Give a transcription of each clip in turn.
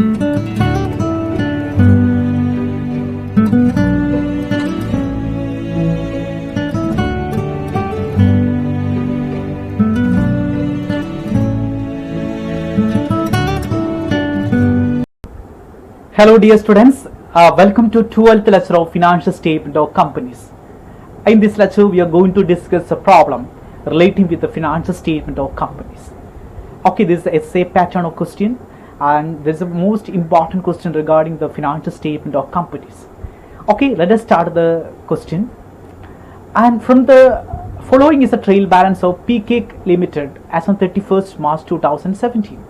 Hello dear students, welcome to 12th lecture of Financial Statement of Companies. In this lecture we are going to discuss a problem relating with the financial statement of companies. Okay, this is an essay pattern of question and this is the most important question regarding the financial statement of companies. Okay, let us start the question. And from the following is the trail balance of PK Limited as on 31st March 2017.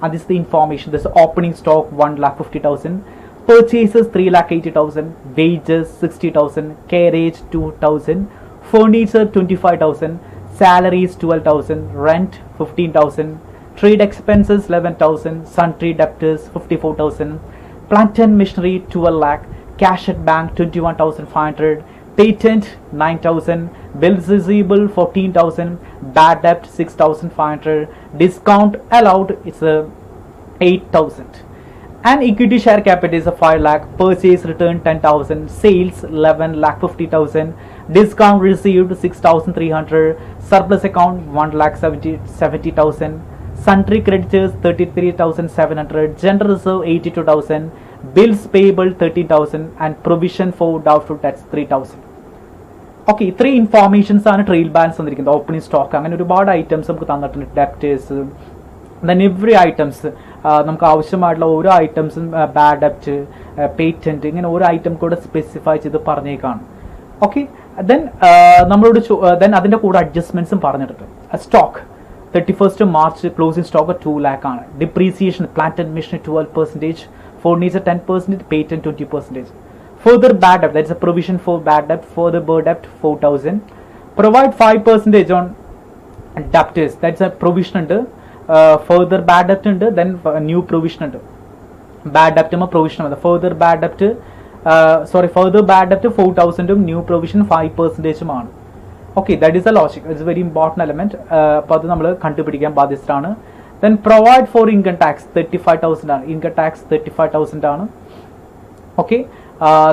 And this is the information. This is opening stock 1,50,000, purchases 3,80,000, wages 60,000, carriage 2,000, furniture 25,000, salaries 12,000, rent 15,000, trade expenses 11,000, sundry debtors 54,000, plant and machinery 12 lakh, cash at bank 21,500, patent 9,000, bills receivable 14,000, bad debt 6,500, discount allowed is 8,000, and equity share capital is 5 lakh, purchase return 10,000, sales 11,50,000, discount received 6,300, surplus account 1,70,000, sundry creditors 33,700, general reserve 82,000, bills payable 13,000, and provision for doubtful debts 3,000. Okay, ഇത്രയും informations ആണ് trail balance തന്നിരിക്കുന്നത്. Opening stock, അങ്ങനെ ഒരുപാട് items നമുക്ക് തന്നിട്ടുണ്ട്. Debtors, then every items നമുക്ക് ആവശ്യമായിട്ടുള്ള ഓരോ ഐറ്റംസും, ബാഡ് ഡെപ്റ്റ്, പേറ്റന്റ്, ഇങ്ങനെ ഓരോ ഐറ്റം കൂടെ സ്പെസിഫൈ ചെയ്ത് പറഞ്ഞേക്കാണ്. ഓക്കെ, ദെൻ നമ്മളോട് ദെൻ അതിൻ്റെ കൂടെ അഡ്ജസ്റ്റ്മെന്റ്സും പറഞ്ഞിട്ടുണ്ട്. Stock 31st March closing stock 2 lakh ആണ്. Depreciation plant and machinery 12%, furniture 10%, patent 20%. Further bad debt, that's a provision for bad debt. Further bad debt 4,000. Provide 5% on debtors, that's a provision under. Further bad debt under, then new provision under. Bad debt provision under. Further bad debt, further bad debt 4,000, new provision 5% ആണ്. Okay, that is the logic. It's a very important element. അപ്പോൾ അത് നമ്മൾ കണ്ടുപിടിക്കാൻ ബാധ്യസ്ഥരാണ്. Then provide for income tax 35,000 ആണ്. Income tax 35,000 ആണ്. Okay.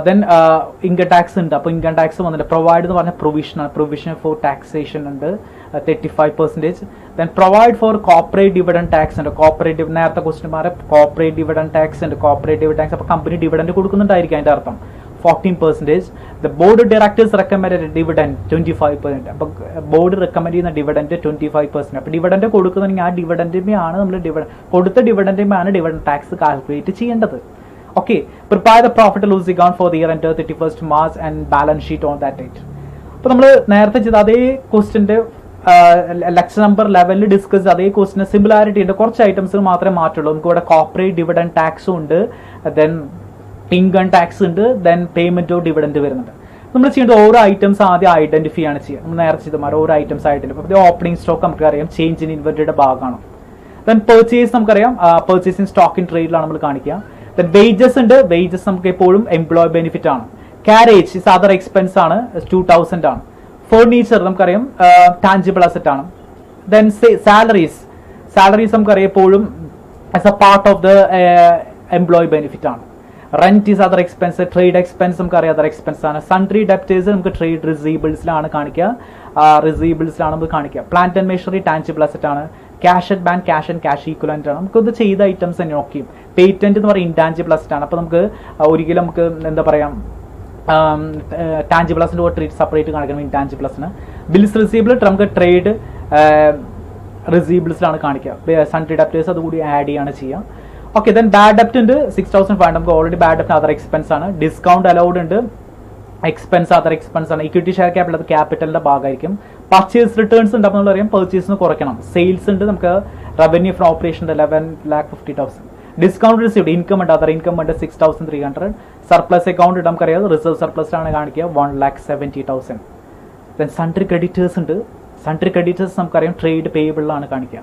Then income tax ഉണ്ട്. അപ്പോൾ ഇൻകം ടാക്സ് വന്നിട്ട് പ്രൊവൈഡ് എന്ന് പറഞ്ഞ പ്രൊവിഷനാണ്. പ്രൊവിഷൻ ഫോർ ടാക്സേഷൻ ഉണ്ട് 35%. Then provide four corporate dividend tax ഉണ്ട്. കോർപ്പറേറ്റ് നേരത്തെ ക്വസ്റ്റ്യന്മാരെ കോർപ്പറേറ്റ് ഡിവിഡൻഡ് ടാക്സ് ഉണ്ട്. കോർപ്പറേറ്റ് ഡിവിഡൻഡ് ടാക്സ് അപ്പോൾ കമ്പനി ഡിവിഡൻഡ് കൊടുക്കുന്നുണ്ടായിരിക്കും അതിൻ്റെ അർത്ഥം. 14%. The board directors recommend dividend 25%. അപ്പോൾ ബോർഡ് റെക്കമെൻഡ് ചെയ്യുന്ന ഡിവിഡൻഡ് 25%. അപ്പോൾ ഡിവിഡൻഡ് കൊടുക്കുന്നുണ്ടെങ്കിൽ ആ ഡിവിഡൻഡിന്മേയാണ് നമ്മൾ കൊടുത്ത ഡിവിഡൻഡിന്മേയാണ് ഡിവിഡൻഡ് ടാക്സ് കാൽക്കുലേറ്റ് ചെയ്യേണ്ടത്. Okay, prepare the profit and loss account for the year ended 31st March and balance sheet on that date. അപ്പോൾ നമ്മൾ നേരത്തെ ചെയ്ത അതേ ക്വസ്റ്റിൻ്റെ ലെക്ചർ നമ്പർ 11 ഡിസ്കസ് അതേ ക്വസ്റ്റിന് സിമിലാരിറ്റി ഉണ്ട്. കുറച്ച് ഐറ്റംസ് മാത്രമേ മാറ്റുള്ളൂ. നമുക്ക് ഇവിടെ കോർപ്പറേറ്റ് ഡിവിഡൻഡ് ടാക്സും ഉണ്ട്, ദെൻ ഇൻകം ടാക്സ് ഉണ്ട്, ദെൻ പേയ്മെന്റ് ഓഫ് ഡിവിഡൻഡ് വരുന്നുണ്ട്. നമ്മൾ ചെയ്യേണ്ട ഓരോ ഐറ്റംസ് ആദ്യം ഐഡന്റിഫൈ ആണ് ചെയ്യുക. നമ്മൾ നേരത്തെ ചെയ്തമാർ ഓരോ ഐറ്റംസ് ഐഡന്റിഫൈ. അപ്പോൾ ഓപ്പണിംഗ് സ്റ്റോക്ക് നമുക്കറിയാം ചേഞ്ച് ഇൻ ഇൻവെന്ററിയുടെ ഭാഗമാണ്. ദെൻ പർച്ചേസ് നമുക്കറിയാം പർച്ചേസിങ് സ്റ്റോക്ക് ഇൻ ട്രേഡിലാണ് നമ്മൾ കാണിക്കുക. ദെൻ വേജസ് ഉണ്ട്. വേജസ് നമുക്ക് എപ്പോഴും എംപ്ലോയ് ബെനിഫിറ്റ് ആണ്. കാരേജ് ഇസ് അതർ എക്സ്പെൻസ് ആണ്, 2,000 ആണ്. ഫർണിച്ചർ നമുക്കറിയാം ടാഞ്ചിബിൾ അസറ്റ് ആണ്. ദെൻ സാലറീസ് നമുക്കറിയാം എപ്പോഴും as a part of the employee benefit ആണ്. Rent is other expense. Trade expense നമുക്കറിയാം അതർ എക്സ്പെൻസ് ആണ്. സൺട്രി ഡെപ്റ്റേഴ്സ് നമുക്ക് ട്രേഡ് റിസീബിൾസിലാണ് കാണിക്കുക. Plant and machinery tangible asset ആണ്. Cash at bank cash and cash equivalent ആണ്. നമുക്കത് ചെയ്ത ഐറ്റംസ് തന്നെ നോക്കിയും. പേറ്റന്റ് എന്ന് പറയുന്നത് ഇൻടാഞ്ചിബിൾ അസറ്റ് ആണ്. അപ്പോൾ നമുക്ക് ഒരിക്കലും നമുക്ക് എന്താ പറയാ ടാഞ്ചിബിൾ അസറ്റ് ട്രീറ്റ് സെപ്പറേറ്റ് കാണിക്കണം ഇൻടാഞ്ചിബിൾ അസറ്റിന്. ബിൽസ് റിസീബിൾ നമുക്ക് ട്രേഡ് റിസീബിൾസിലാണ് കാണിക്കുക. സൺട്രി ഡെപ്റ്റേഴ്സ് അതുകൂടി ആഡ് ചെയ്യാണ് ചെയ്യുക. ഓക്കെ, ദെൻ ബാഡ് ഡെപ്റ്റ് ഉണ്ട് 6,500. നമുക്ക് ഓൾറെഡി ബാഡ് ഡെപ്റ്റ് അതർ എക്സ്പെൻസ് ആണ്. ഡിസ്കൗണ്ട് അലൗഡ് ഉണ്ട്, എക്സ്പെൻസ് അതർ എക്സ്പെൻസ് ആണ്. ഇക്വിറ്റി ഷെയർ ക്യാപിറ്റൽ അത് ക്യാപിറ്റലിന്റെ ഭാഗമായിരിക്കും. പർച്ചേസ് റിട്ടേൺസ് ഉണ്ട്. അപ്പോൾ നമ്മൾ അറിയാം പർച്ചേസിന് കുറയ്ക്കണം. സെയിൽസ് ഉണ്ട് നമുക്ക് revenue from operation 11,50,000. Discount received income ഉണ്ട്, അതർ ഇൻകം ഉണ്ട് 6,300. സർപ്ലസ് അക്കൗണ്ട് നമുക്കറിയാം റിസർവ് സർപ്ലസിലാണ് കാണിക്കുക 1,70,000. ദെൻ സൺട്രി ക്രെഡിറ്റേഴ്സ് ഉണ്ട്. സൺട്രി ക്രെഡിറ്റേഴ്സ് നമുക്കറിയാം ട്രേഡ് പേയബിളിലാണ് കാണിക്കുക.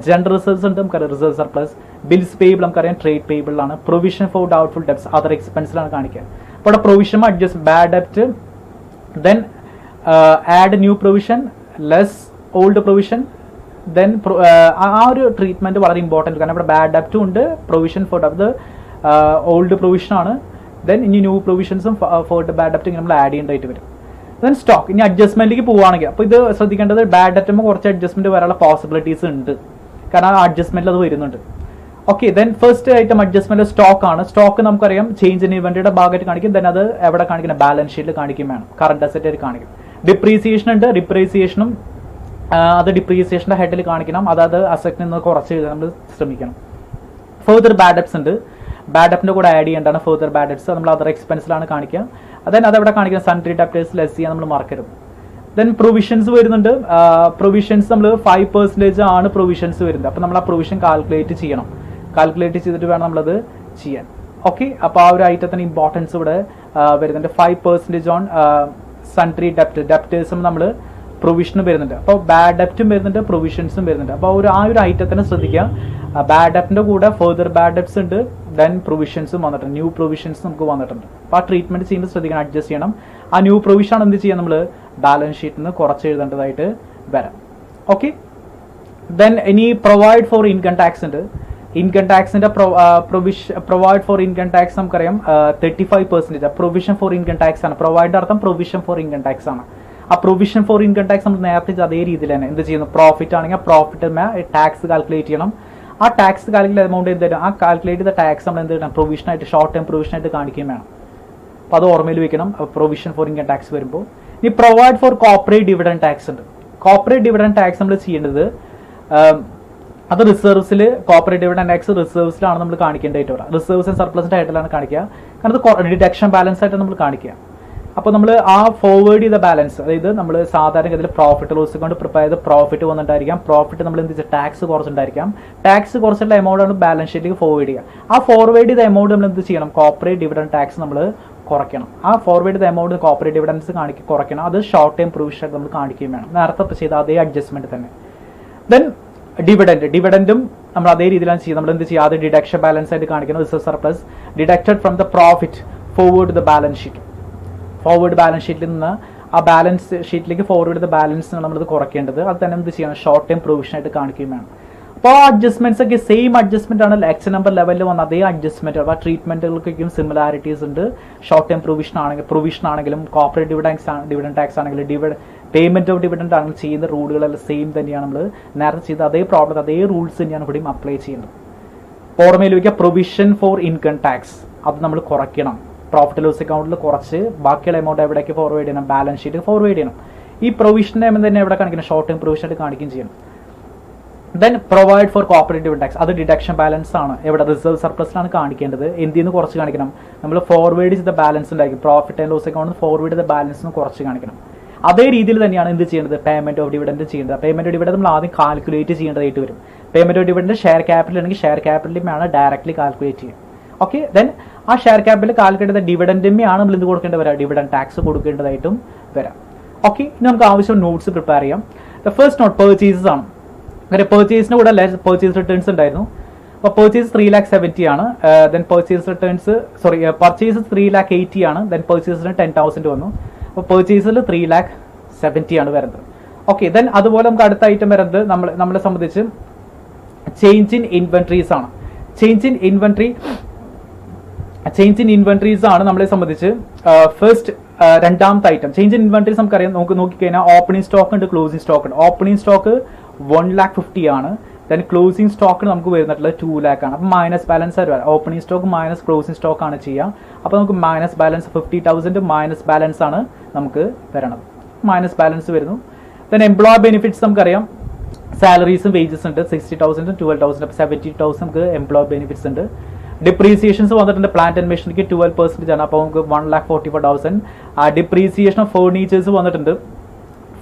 ജനറൽ റിസർവ്സ് ഉണ്ട് നമുക്കറിയാം റിസർവ് സർപ്ലസ്. ബിൽസ് പേയബിൾ നമുക്കറിയാം ട്രേഡ് പേയബിളിലാണ്. Provision for doubtful debts other എക്സ്പെൻസിലാണ് കാണിക്കുക. അപ്പോൾ ഇവിടെ പ്രൊവിഷൻ അഡ്ജസ്റ്റ് ബാഡ് ഡെപ്റ്റ്, then add new provision less old provision, then ആ ഒരു ട്രീറ്റ്മെന്റ് വളരെ ഇമ്പോർട്ടൻറ്റ്, കാരണം ഇവിടെ ബാഡ് ഡെപ്റ്റും ഉണ്ട്, പ്രൊവിഷൻ ഫോർ ഡെപ്റ്റ് ഓൾഡ് പ്രൊവിഷൻ ആണ്, ദെൻ ഇനി ന്യൂ പ്രൊവിഷൻസും ഫോർ ബാഡ് ഡെപ്റ്റ് നമ്മൾ ആഡ് ചെയ്യേണ്ടതായിട്ട് വരും. ദെൻ സ്റ്റോക്ക്, ഇനി അഡ്ജസ്റ്റ്മെന്റിലേക്ക് പോവുകയാണെങ്കിൽ അപ്പോൾ ഇത് ശ്രദ്ധിക്കേണ്ടത് ബാഡ് ഡെപ്റ്റുമ്പോൾ കുറച്ച് അഡ്ജസ്റ്റ്മെന്റ് വരാനുള്ള പോസിബിലിറ്റീസ് ഉണ്ട്, കാരണം ആ അഡ്ജസ്റ്റ്മെന്റിൽ അത് വരുന്നുണ്ട്. Okay, then first item adjustment stock ആണ്. സ്റ്റോക്ക് നമുക്കറിയാം ചേഞ്ച് ഇൻ ഇൻവെന്ററിയുടെ ഭാഗമായിട്ട് കാണിക്കും, ദെൻ അത് എവിടെ കാണിക്കണം, ബാലൻസ് ഷീറ്റിൽ കാണിക്കും വേണം, കറണ്ട് അസറ്റ് ആയിട്ട് കാണിക്കും. ഡിപ്രീസിയേഷൻ ഉണ്ട്, ഡിപ്രീസിയേഷനും അത് ഡിപ്രീസിയേഷന്റെ ഹെഡിൽ കാണിക്കണം, അതായത് അസറ്റിൽ നിന്ന് കുറച്ച് എഴുതാൻ നമ്മൾ ശ്രമിക്കണം. ഫെർദർ ബാഡ് ഡെപ്റ്റ്സ് ഉണ്ട്, ബാഡ് ഡെപ്റ്റിന്റെ കൂടെ ആഡ് ചെയ്യേണ്ടതാണ് ഫെർദർ ബാഡ് ഡെപ്റ്റ്സ്, നമ്മൾ അതർ എക്സ്പെൻസിലാണ് കാണിക്കുക. ദെൻ അതെവിടെ കാണിക്കുക, സൺട്രി ഡെപ്റ്റേഴ്സ് ലെസ് ചെയ്യാൻ നമ്മൾ മറക്കരുത്. ദെൻ പ്രൊവിഷൻസ് വരുന്നുണ്ട്, പ്രൊവിഷൻസ് നമ്മൾ 5% ആണ് പ്രൊവിഷൻസ് വരുന്നത്, അപ്പോൾ നമ്മൾ ആ പ്രൊവിഷൻ കാൽക്കുലേറ്റ് ചെയ്യണം, കാൽക്കുലേറ്റ് ചെയ്തിട്ട് വേണം നമ്മളത് ചെയ്യാൻ. ഓക്കെ, അപ്പോൾ ആ ഒരു ഐറ്റത്തിന് ഇമ്പോർട്ടൻസ് ഇവിടെ വരുന്നുണ്ട്. 5% ഓൺ സൺട്രി ഡെപ്റ്റേഴ്സും നമ്മൾ പ്രൊവിഷനും വരുന്നുണ്ട്, അപ്പോൾ ബാഡ് ഡെപ്റ്റും വരുന്നുണ്ട്, പ്രൊവിഷൻസും വരുന്നുണ്ട്. അപ്പോൾ ആ ഒരു ഐറ്റത്തിനെ ശ്രദ്ധിക്കുക, ബാഡ് ഡെപ്റ്റിന്റെ കൂടെ ഫെർദർ ബാഡ് ഡെപ്റ്റ്സ് ഉണ്ട്, ദെൻ പ്രൊവിഷൻസും വന്നിട്ടുണ്ട്, ന്യൂ പ്രൊവിഷൻസ് നമുക്ക് വന്നിട്ടുണ്ട്. അപ്പോൾ ആ ട്രീറ്റ്മെന്റ് ചെയ്യുമ്പോൾ ശ്രദ്ധിക്കണം, അഡ്ജസ്റ്റ് ചെയ്യണം. ആ ന്യൂ പ്രൊവിഷൻ ആണ് എന്ത് ചെയ്യാം, നമ്മൾ ബാലൻസ് ഷീറ്റിൽ നിന്ന് കുറച്ച് എഴുതേണ്ടതായിട്ട് വരാം. ഓക്കെ, ദെൻ ഇനി പ്രൊവൈഡ് ഫോർ ഇൻകം ടാക്സ് ഉണ്ട്. ഇൻകം ടാക്സിന്റെ പ്രൊവൈഡ് ഫോർ ഇൻകം ടാക്സ് നമുക്കറിയാം 35%. പ്രൊവിഷൻ ഫോർ ഇൻകം ടാക്സ് ആണ്, പ്രൊവൈഡ് അർത്ഥം പ്രൊവിഷൻ ഫോർ ഇൻകം ടാക്സ് ആണ്. ആ പ്രൊവിഷൻ ഫോർ ഇൻകം ടാക്സ് നമ്മൾ നേരത്തെ അതേ രീതിയിൽ തന്നെ എന്ത് ചെയ്യുന്നു, പ്രോഫിറ്റ് ആണെങ്കിൽ പ്രോഫിറ്റ് ടാക്സ് കാൽക്കുലേറ്റ് ചെയ്യണം. ആ ടാക്സ് കാൽക്കുലേറ്റ് എമൗണ്ട് എന്ത് ചെയ്യണം, ആ കാൽക്കുലേറ്റ് ചെയ്ത ടാക്സ് നമ്മൾ എന്ത് ചെയ്യണം, പ്രൊവിഷനായിട്ട് ഷോർട്ട് ടൈം പ്രൊവിഷനായിട്ട് കാണിക്കുകയും വേണം. അപ്പോൾ അത് ഓർമ്മയിൽ വെക്കണം പ്രൊവിഷൻ ഫോർ ഇൻകം ടാക്സ് വരുമ്പോൾ. ഇനി provide four corporate dividend tax ഉണ്ട്. കോർപ്പറേറ്റ് ഡിവിഡൻഡ് ടാക്സ് നമ്മൾ ചെയ്യേണ്ടത് അത് റിസർവ്സിൽ, കോർപ്പറേറ്റ് ഡിവിഡൻഡ് ടാക്സ് റിസർവ്സിലാണ് നമ്മൾ കാണിക്കേണ്ടതായിട്ട് വരാം. റിസർവ്സ് ആൻഡ് സർപ്ലസിന്റെ ആയിട്ടാണ് കാണിക്കുക, കാരണം അത് ഡിഡക്ഷൻ ബാലൻസ് ആയിട്ട് നമ്മൾ കാണിക്കുക. അപ്പോൾ നമ്മൾ ആ ഫോർവേഡ് ചെയ്ത ബാലൻസ്, അതായത് നമ്മൾ സാധാരണഗതിയിൽ പ്രോഫിറ്റ് ലോസ് കൊണ്ട് പ്രിപ്പയർ ചെയ്ത് പ്രോഫിറ്റ് വന്നിട്ടായിരിക്കാം, പ്രോഫിറ്റ് നമ്മൾ എന്ത് വെച്ചാൽ ടാക്സ് കുറച്ചുണ്ടായിരിക്കാം, ടാക്സ് കുറച്ചുള്ള എമൗണ്ട് ആണ് ബാലൻസ് ഷീറ്റിലേക്ക് ഫോർവേഡ് ചെയ്യുക. ആ ഫോർവേഡ് ചെയ്ത എമൗണ്ട് നമ്മൾ എന്ത് ചെയ്യണം, കോർപ്പറേറ്റ് ഡിവിഡൻഡ് ടാക്സ് നമ്മൾ കുറയ്ക്കണം. ആ ഫോർവേഡ് ചെയ്ത എമൗണ്ട് കോർപ്പറേറ്റ് ഡിവിഡൻസ് കുറയ്ക്കണം, അത് ഷോർട്ട് ടൈം പ്രൊവിഷൻ നമ്മൾ കാണിക്കുകയും വേണം, നേരത്തെ ചെയ്ത അതേ അഡ്ജസ്റ്റ്മെന്റ് തന്നെ. ദെൻ ഡിവിഡൻഡും നമ്മൾ അതേ രീതിയിലാണ് ചെയ്യുന്നത്, നമ്മൾ എന്ത് ചെയ്യുക, അത് ഡിഡക്ഷൻ ബാലൻസ് ആയിട്ട് കാണിക്കണം, reserve surplus deducted from the profit forward the balance sheet. Forward balance ഷീറ്റിൽ നിന്ന് ആ ബാലൻസ് ഷീറ്റിലേക്ക് ഫോർവേഡ് ചെയ്ത ബാലൻസ് നമ്മളത് കുറയ്ക്കേണ്ടത്, അത് തന്നെ എന്ത് ചെയ്യണം, ഷോർട്ട് ടൈം പ്രൊവിഷൻ ആയിട്ട് കാണിക്കുകയും വേണം. അപ്പോൾ ആ അഡ്ജസ്റ്റ്മെന്റ്സ് ഒക്കെ സെയിം അഡ്ജസ്റ്റ്മെന്റ് ആണ്, എക്സ് നമ്പർ ലെവലിൽ വന്ന അതേ അഡ്ജസ്റ്റ്മെന്റ്. അപ്പോൾ ആ ട്രീറ്റ്മെന്റുകൾക്കും സിമിലാരിറ്റീസ് ഉണ്ട്. ഷോർട്ട് ടൈം പ്രൊവിഷൻ ആണെങ്കിലും കോർപ്പറേറ്റ് ഡിവിഡൻഡ് ടാക്സ് ആണെങ്കിലും പേയ്മെന്റ് ഓഫ് ഡിവിഡൻഡ് ആണെങ്കിലും ചെയ്യുന്ന റൂളുകളെല്ലാം സെയിം തന്നെയാണ്. നമ്മൾ നേരത്തെ ചെയ്ത അതേ പ്രോബ്ലം അതേ റൂൾസ് തന്നെയാണ് ഇവിടെയും അപ്ലൈ ചെയ്യുന്നത്. ഓർമ്മയിൽ വയ്ക്കുക, പ്രൊവിഷൻ ഫോർ ഇൻകം ടാക്സ് അത് നമ്മൾ കുറയ്ക്കണം, പ്രോഫിറ്റ് ലോസ് അക്കൗണ്ടിൽ കുറച്ച് ബാക്കിയുള്ള എമൗണ്ട് എവിടേക്ക് ഫോർവേഡ് ചെയ്യണം, ബാലൻസ് ഷീറ്റ് ഫോർവേഡ് ചെയ്യണം. ഈ പ്രൊവിഷൻ്റെ എമൗണ്ട് തന്നെ എവിടെ കാണിക്കണം, ഷോർട്ട് ടൈം പ്രൊവിഷൻ ആയിട്ട് കാണിക്കുകയും ചെയ്യണം. Then provide four corporate dividend tax, അത് ഡിഡക്ഷൻ ബാലൻസ് ആണ്, എവിടെ റിസർവ് സർപ്ലസിലാണ് കാണിക്കേണ്ടത്. എന്തിന്ന് കുറച്ച് കാണിക്കണം, നമ്മൾ ഫോർവേഡ് ചെയ്ത ബാലൻസ് ഉണ്ടായിരിക്കും, profit and loss account forward ചെയ്ത ബാലൻസ് കുറച്ച് കാണിക്കണം. അതേ രീതിയിൽ തന്നെയാണ് എന്ത് ചെയ്യേണ്ടത്, പേയ്മെന്റ് ഓഫ് ഡിവിഡൻഡ് ചെയ്യേണ്ടത്. പേയ്മെന്റ് ഓഫ് ഡിവിഡൻഡ് നമ്മൾ ആദ്യം കാൽക്കുലേറ്റ് ചെയ്യേണ്ടതായിട്ട് വരും. Payment of dividend share capital ആണെങ്കിൽ ഷെയർ ക്യാപിറ്റലിലാണ് ഡയറക്ട്ലി കാൽക്കുലേറ്റ് ചെയ്യുക. ഓക്കെ, ദെൻ ആ ഷെയർ ക്യാപിറ്റൽ കാൽക്കുലേറ്റ് ചെയ്ത ഡിവിഡൻഡിന്റെയാണ് നമ്മൾ എന്ത് കൊടുക്കേണ്ടി വരാം, ഡിവിഡൻഡ് ടാക്സ് കൊടുക്കേണ്ടതായിട്ടും വരാം. ഓക്കെ, ഇനി നമുക്ക് ആവശ്യം നോട്ട്സ് പ്രിപ്പയർ ചെയ്യാം. ദ ഫസ്റ്റ് നോട്ട് പർച്ചേസസ് ആണ്. പർച്ചേസിന് കൂടെ പർച്ചേസ് റിട്ടേൺസ് ഉണ്ടായിരുന്നു. അപ്പോൾ പർച്ചേസ് 3,70,000 ആണ്. ദെൻ പർച്ചേസ് റിട്ടേൺസ് പർച്ചേസ് 3,80,000 ആണ്. ദെൻ പർച്ചേസിന് 10,000 വന്നു. അപ്പോൾ പർച്ചേസിൽ 3,70,000 ആണ് വരുന്നത്. ഓക്കെ, ദെൻ അതുപോലെ നമുക്ക് അടുത്ത ഐറ്റം വരുന്നത് നമ്മളെ സംബന്ധിച്ച് ചേഞ്ച് ഇൻ ഇൻവെന്ററീസ് ആണ്. ചേഞ്ച് ഇൻ ഇൻവെന്ററീസ് ആണ് നമ്മളെ സംബന്ധിച്ച് ഫസ്റ്റ് രണ്ടാമത്തെ ഐറ്റം. ചേഞ്ച് ഇൻ ഇൻവെന്ററീസ് നമുക്കറിയാം, നമുക്ക് നോക്കിക്കഴിഞ്ഞാൽ ഓപ്പണിംഗ് സ്റ്റോക്ക് ഉണ്ട്, ക്ലോസിംഗ് സ്റ്റോക്ക് ഉണ്ട്. ഓപ്പണിംഗ് സ്റ്റോക്ക് 1,50,000 ആണ്. ദെൻ ക്ലോസിംഗ് സ്റ്റോക്ക് നമുക്ക് വരുന്നിട്ടുള്ളത് 2,00,000 ആണ്. അപ്പം മൈനസ് ബാലൻസ് ആയിട്ട് വരാം. Opening stock minus closing stock ആണ് ചെയ്യുക. അപ്പോൾ നമുക്ക് മൈനസ് ബാലൻസ് 50,000 മൈനസ് ബാലൻസ് ആണ് നമുക്ക് വരണത്. മൈനസ് ബാലൻസ് വരുന്നു. ദെൻ എംപ്ലോയ് ബെനിഫിറ്റ്സ് നമുക്കറിയാം, സാലറീസും വേജസ് ഉണ്ട് 60,000 12,000. അപ്പോൾ 70,000 നമുക്ക് എംപ്ലോയ് ബെനിഫിറ്റ്സ് ഉണ്ട്. ഡിപ്രീസിയേഷൻസ് വന്നിട്ടുണ്ട്. പ്ലാന്റ് ആൻഡ് മെഷീനറിക്ക് 12% ആണ്. അപ്പോൾ നമുക്ക് 1,44,000. ഡിപ്രീസിയേഷൻ ഓഫ് ഫേർണിച്ചേഴ്സ് വന്നിട്ടുണ്ട്.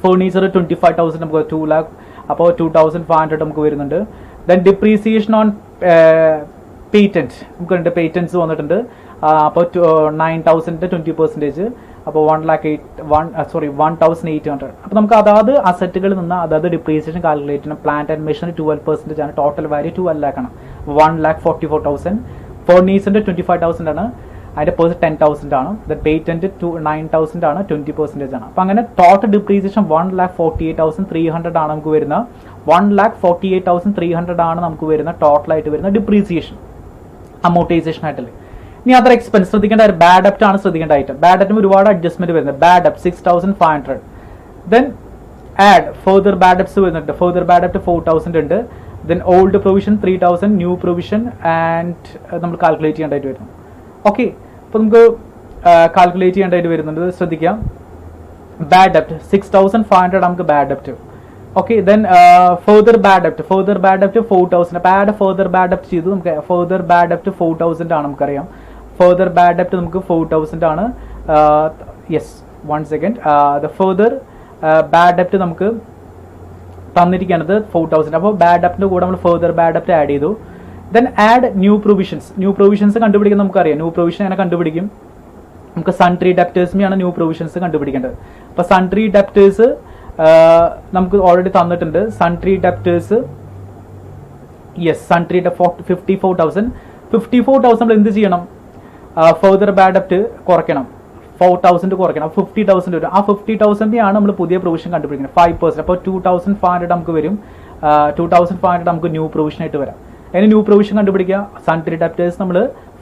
ഫേർണിച്ചർ 25,000 നമുക്ക് 2 lakh, അപ്പോൾ 2,500 നമുക്ക് വരുന്നുണ്ട്. ദെൻ ഡിപ്രീസിയേഷൻ ഓൺ പേറ്റന്റ് നമുക്കുണ്ട്, പേറ്റൻസ് വന്നിട്ടുണ്ട്. അപ്പോൾ 9,000 20%, അപ്പോൾ 1,800. അപ്പോൾ നമുക്ക് അതാത് അസറ്റുകളിൽ നിന്ന് അതായത് ഡിപ്രീസിയേഷൻ കാൽക്കുലേറ്റ് ചെയ്യണം. പ്ലാന്റ് ആൻഡ് മെഷീനറി 12% ആണ്. ടോട്ടൽ വാല്യൂ 12 lakh ആണ്. 1,44,000. ഫേർണിച്ചറിന്റെ 25,000 ആണ്. അതിൻ്റെ പേഴ്സ് 10,000 ആണ്. ദെൻ പേറ്റൻറ്റ് 9,000 ആണ്, 20% ആണ്. അപ്പോൾ അങ്ങനെ ടോട്ടൽ ഡിപ്രീസിയേഷൻ 1,48,300 ആണ് നമുക്ക് വരുന്ന 1,48,300 ആണ് നമുക്ക് വരുന്ന ടോട്ടലായിട്ട് വരുന്ന ഡിപ്രീസിയേഷൻ അമോർട്ടൈസേഷൻ ആയിട്ടല്ലേ. ഇനി അതർ എക്സ്പെൻസ് ശ്രദ്ധിക്കേണ്ട കാര്യം ബാഡ് ഡെപ്റ്റ് ആണ് ശ്രദ്ധിക്കേണ്ട ഐറ്റം. ബാഡ് ഡെപ്റ്റിന് ഒരുപാട് അഡ്ജസ്റ്റ്മെന്റ് വരുന്നത്. ബാഡ് ഡെപ്റ്റ് 6,500. Then add further bad debts വരുന്നുണ്ട്. ഫർദർ ബാഡ് ഡെപ്റ്റ് 4,000 ഉണ്ട്. Then old provision 3,000, new provision and നമ്മൾ കാൽക്കുലേറ്റ് ചെയ്യേണ്ടതായിട്ട് വരുന്നു. ഓക്കെ, അപ്പോൾ നമുക്ക് കാൽക്കുലേറ്റ് ചെയ്യേണ്ടതായിട്ട് വരുന്നുണ്ട്. ശ്രദ്ധിക്കാം. ബാഡ് ഡെപ്റ്റ് 6,500 നമുക്ക് ബാഡ് ഡെപ്റ്റ്. ഓക്കെ, ദെൻ ഫർദർ ബാഡ് ഡെപ്റ്റ് 4,000. അപ്പോൾ ആഡ് ഫർദർ ബാഡ് ഡെപ്റ്റ് ചെയ്തു. നമുക്ക് ഫർദർ ബാഡ് ഡെപ്റ്റ് 4,000 ആണ് നമുക്കറിയാം. ഫർദർ ബാഡ് ഡെപ്റ്റ് നമുക്ക് 4,000 ആണ്. Yes, 1 second. The further bad ഡെപ്റ്റ് നമുക്ക് തന്നിരിക്കുന്നത് 4,000. അപ്പോൾ ബാഡ് ഡെപ്റ്റിന്റെ കൂടെ നമ്മൾ ഫർദർ ബാഡ് ഡെപ്റ്റ് ആഡ് ചെയ്തു. Then add new provisions. New provisions കണ്ടുപിടിക്കാൻ നമുക്കറിയാം. ന്യൂ പ്രൊവിഷൻ എങ്ങനെ കണ്ടുപിടിക്കും? നമുക്ക് സൺട്രി ഡെപ്റ്റേഴ്സിനെയാണ് ന്യൂ പ്രൊവിഷൻസ് കണ്ടുപിടിക്കേണ്ടത്. അപ്പോൾ സൺട്രി ഡെപ്റ്റേഴ്സ് നമുക്ക് ഓൾറെഡി തന്നിട്ടുണ്ട്. Sundry debtors yes, sundry 54,000. 54,000 നമ്മൾ എന്ത് ചെയ്യണം? ഫർദർ ബാഡ് ഡെപ്റ്റ് കുറയ്ക്കണം. 4,000 കുറയ്ക്കണം. 50,000 വരും. ആ 50,000 നമ്മൾ പുതിയ പ്രൊവിഷൻ കണ്ടുപിടിക്കുന്നത് 5%. അപ്പോൾ 2,500 നമുക്ക് വരും. 2,500 നമുക്ക് ന്യൂ പ്രൊവിഷൻ ആയിട്ട് വരാം. അതിന് ന്യൂ പ്രൊവിഷൻ കണ്ടുപിടിക്കുക. സൺട്രി ഡെപ്റ്റേഴ്സ് നമ്മൾ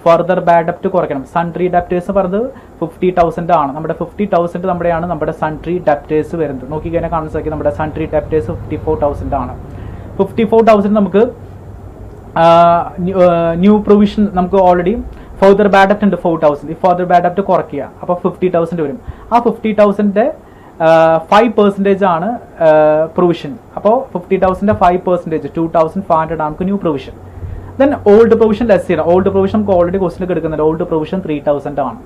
ഫർദർ ബാഡ് ഡെപ്റ്റ് കുറയ്ക്കണം. സൺട്രി ഡെപ്റ്റേഴ്സ് പറഞ്ഞത് 50,000 ആണ്. നമ്മുടെ 50,000 നമ്മുടെ സൺട്രി ഡെപ്റ്റേഴ്സ് വരുന്നത്. നോക്കിക്കഴിഞ്ഞാൽ കാണാൻ സാധിക്കും നമ്മുടെ സൺട്രി ഡെപ്റ്റേഴ്സ് 54,000 ആണ്. 54,000 നമുക്ക് ന്യൂ പ്രൊവിഷൻ നമുക്ക് ഓൾറെഡി ഫർദർ ബാഡ് ഡെപ്റ്റ് ഉണ്ട് 4,000. ഈ ഫർദർ ബാഡ് ഡെപ്റ്റ് കുറയ്ക്കുക. അപ്പോൾ 50,000 വരും. ആ 50,000 5% ആണ് പ്രൊവിഷൻ. അപ്പോൾ 50,000 5% 2,500 ആണ് നമുക്ക് new provision. Then old provision less ചെയ്യണം. ഓൾഡ് പ്രൊവിഷൻ നമുക്ക് ഓൾറെഡി ക്വസ്റ്റിൽ എടുക്കുന്നുണ്ട്. ഓൾഡ് പ്രൊവിഷൻ 3,000 ആണ്.